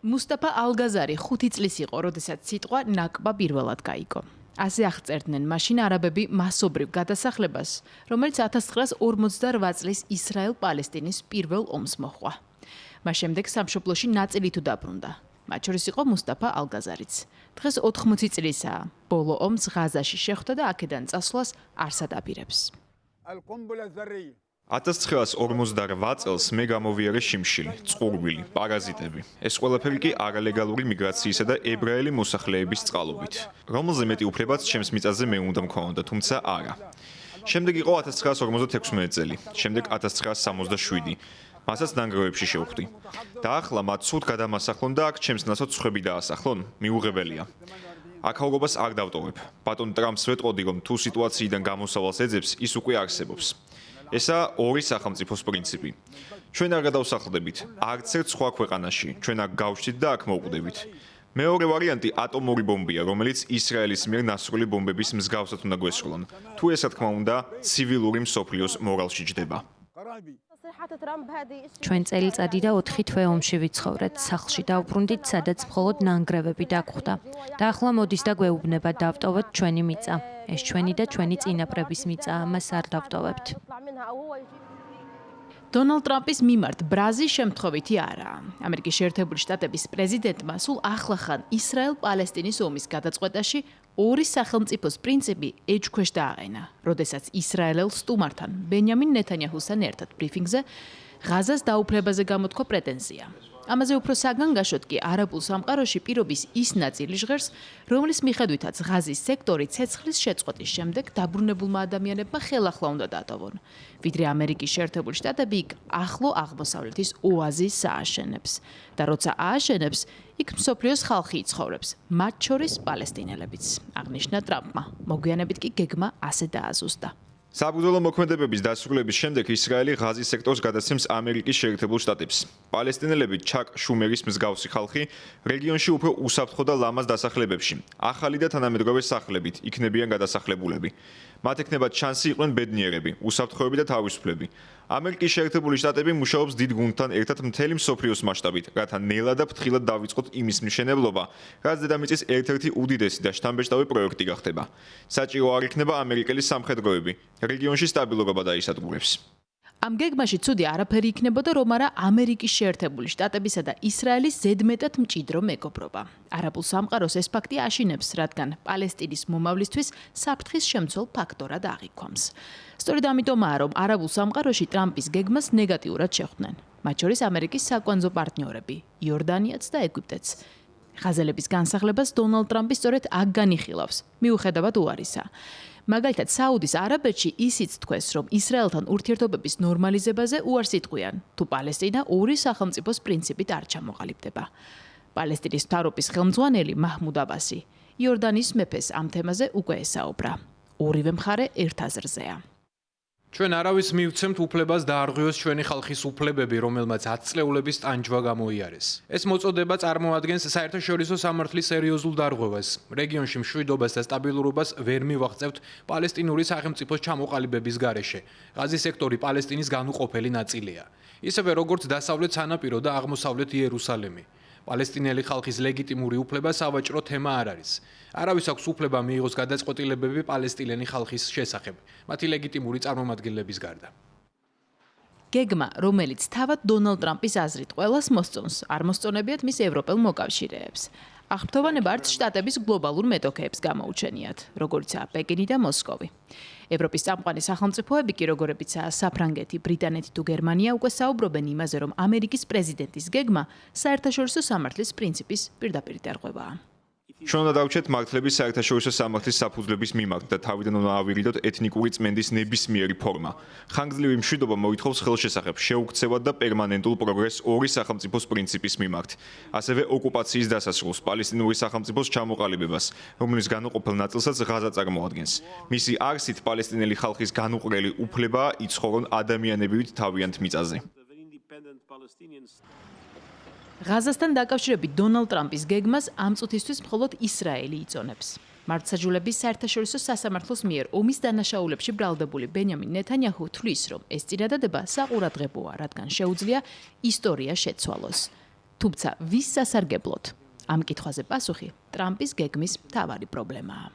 მუსტაფა ალგაზარი 5 წლის იყო, როდესაც სიტყვა ნაკბა პირველად გაიგო. ასე აღწერდნენ მაშინ არაბები მასობრივ გადასახლებას, რომელიც 1948 წლის ისრაელ-პალესტინის პირველ ომს მოჰყვა. მას შემდეგ სამშობლოში ნაწილი თუ დაბრუნდა. მათ შორის იყო მუსტაფა ალგაზარიც. დღეს 80 წლისაა. ბოლო ომს ღაზაში შეხვდა და აქედან წასვლას არც ადაპირებს. 1948 წელს მე გამოვიარე შიმშილი, წყურვილი, პარაზიტები. ეს ყველაფერი კი არალეგალური მიგრაციისა და ებრაელი მოსახლეების წყალობით. რომელზე მეტი უფლებაც ჩემს მიწაზე მე უნდა მქონოდა, თუმცა არა. შემდეგ იყო 1956 წელი, შემდეგ 1967. მასაც ნანგრევებში შევხვდი. და ახლა მათ სულ გადამასახლონ და აქ ჩემს ნაცვლად სხვები დაასახლონ, მიუღებელია. აქაურობას არ დავტოვებ. ბატონ ტრამპს ვეტყოდი, რომ თუ სიტუაციიდან გამოსავალს ეძებს, ის უკვე არსებობს. ესა ორი სახელმწიფოს პრინციპი. ჩვენ არ გადავსახლდებით არც ერთ სხვა ქვეყანაში, ჩვენ აქ გავშთით და აქ მოვკვდებით. მეორე ვარიანტი ატომური ბომბია, რომელიც ისრაელის მიერ ნასრული ბომბების მსგავსად უნდა გვესრულონ. თუ ეს რა თქმა უნდა, ცივილური მსოფლიოს მორალში ჯდება. ჩვენ წელიწადი და 4 თვე ომში ვიცხოვრეთ, სახლში დავბრუნდით, სადაც მხოლოდ ნანგრევები დაგხვდა. და ახლა მოდის და გვეუბნება დავტოვოთ ჩვენი მიწა. ეს ჩვენი და ჩვენი წინაპრების მიწა, ამას არ დავტოვებთ. დონალდ ტრამპის მიმართ ბრაზი შემთხვევითი არაა. ამერიკის შეერთებული შტატების პრეზიდენტმა სულ ახლახან ისრაელ-პალესტინის ომის გადაწყვეტაში ორი სახელმწიფოს პრინციპი ეჭქვეშ დააყენა, როდესაც ისრაელელ სტუმართან ბენიამინ ნეთანიაჰუსთან ერთად ბრიფინგზე ღაზას დაუფლებაზე გამოთქვა პრეტენზია. ამაზე უფრო საგანგაშოდ კი არაბულ სამყაროში პირობის ის ნაწილი ჟღერს, რომლის მიხედვითაც ღაზის სექტორი ცეცხლის შეწყვეტის შემდეგ დაბრუნებულმა ადამიანებმა ხელახლა უნდა დატოვონ, ვიდრე ამერიკის შეერთებული შტატები იქ ახლო აღმოსავლეთის ოაზისს ააშენებს. და როცა ააშენებს, იქ მსოფლიოს ხალხი იცხოვრებს, მათ შორის პალესტინელებიც. აღნიშნა ტრამპმა. მოგვიანებით კი გეგმა ასე დააზუსტა. საბრძოლო მოქმედებების დასრულების შემდეგ ისრაელი ღაზის სექტორს გადასცემს ამერიკის შეერთებულ შტატებს. პალესტინელები ჩაკ შუმერის მსგავსი ხალხი რეგიონში უფრო უსაფრთხო და ლამაზ დასახლებებში, ახალი და თანამედროვე სახლებით იქნებიან გადასახლებულები. მათ ექნებათ შანსი იყვნენ ბედნიერები, უსაფრთხოები და თავისუფლები. ამერიკის შეერთებული შტატები მუშაობს დიდ გუნდთან ერთად მთელი მსოფლიოს მასშტაბით, რათა ნელა და ფრთხილად დავიწყოთ იმის მშენებლობა, რაც დედამიწის ერთ-ერთი უდიდესი და შთამბეჭდავი პროექტი გახდება. საჭირო არ იქნება ამერიკელი სამხედროები. რეგიონში სტაბილურობა დაისადგურებს. ამ გეგმაში ცუდი არაფერი იქნებოდა, რომ არა ამერიკის შეერთებული შტატებისა და ისრაელის ზედმეტად მჭიდრო მეგობრობა. არაბულ სამყაროს ეს ფაქტი აშინებს, რადგან პალესტინის მომავლისთვის საფრთხის შემცველ ფაქტორად აღიქვამს. სწორედ ამიტომაა, რომ არაბულ სამყაროში ტრამპის გეგმას ნეგატიურად შეხვდნენ. მათ შორის ამერიკის საკვანძო პარტნიორები, იორდანიაც და ეგვიპტეც. ღაზელების განსახლებას დონალდ ტრამპი სწორედ აქ განიხილავს, მიუხედავად უარისა. მაგალითად, საუდის არაბეთში ისიც თქვეს, რომ ისრაელთან ურთიერთობების ნორმალიზებაზე უარს იტყვიან, თუ პალესტინა ორი სახელმწიფოს პრინციპით არ ჩამოყალიბდება. პალესტინის მთავრობის ხელმძღვანელი მაჰმუდ აბასი იორდანის მეფეს ამ თემაზე უკვე ესაუბრა. ორივე მხარე ერთ აზრზეა. ჩვენ არავის მივცემთ უფლებას დაარღვიოს ჩვენი ხალხის უფლებები, რომელმაც 10 წლეულების ტანჯვა გამოიარეს. ეს მოწოდება წარმოადგენს საერთაშორისო სამართლის სერიოზულ დარღვევას. რეგიონში მშვიდობას და სტაბილურობას ვერ მივაღწევთ პალესტინური სახელმწიფოს ჩამოყალიბების გარეშე. ღაზის სექტორი პალესტინის განუყოფელი ნაწილია. ისევე როგორც დასავლეთ სანაპირო და აღმოსავლეთ იერუსალიმი. პალესტინელი ხალხის ლეგიტიმური უფლება სავაჭრო თემა არ არის. არავის აქვს უფლება მიიღოს გადაწყვეტილებები პალესტინელი ხალხის შესახებ, მათი ლეგიტიმური წარმომადგენლების გარდა. გეგმა, რომელიც თავად დონალდ ტრამპის აზრით ყველას მოსწონს, არ მოსწონებიათ მის ევროპელ მოკავშირეებს. აღფრთოვანება არც შტატების გლობალურ მეტოქეებს გამოუჩენიათ, როგორიცაა პეკინი და მოსკოვი. ევროპის წამყვანი სახელმწიფოები კი როგორებიცაა საფრანგეთი, ბრიტანეთი თუ გერმანია უკვე საუბრობენ იმაზე, რომ ამერიკის პრეზიდენტის გეგმა საერთაშორისო სამართლის პრინციპის პირდაპირ დარღვევაა. ჩვენ უნდა დავუჩეთ მართლების საერთაშორისო სამართლის საფუძვლების მიმართ და თავიდან უნდა ავირიდოთ ეთნიკური წმენდის ნებისმიერი ფორმა. ხანგრძლივი მშვიდობა მოითხოვს ხელშესახებ შეუქცევად და პერმანენტულ პროგრესს ორი სახელმწიფოს პრინციპის მიმართ. ასევე ოკუპაციის დასასრულს, პალესტინური სახელმწიფოს ჩამოყალიბებას, რომლის განუყოფელ ნაწილსაც ღაზა წარმოადგენს. მისი არსით პალესტინელი ხალხის განუყრელი უფლებაა იცხოვრონ ადამიანებივით თავიანთ მიწაზე. ღაზასთან დაკავშირებით დონალდ ტრამპის გეგმას ამ წუთისთვის მხოლოდ ისრაელი იწონებს. მართლმსაჯულების საერთაშორისო სასამართლოს მიერ ომის დანაშაულებში ბრალდებული ბენიამინ ნეთანიაჰუ თვლის, რომ ეს წინადადება საყურადღებოა, რადგან შეუძლია ისტორია შეცვალოს. თუმცა ვის სასარგებლოდ? ამ კითხვაზე პასუხი ტრამპის გეგმის მთავარი პრობლემაა.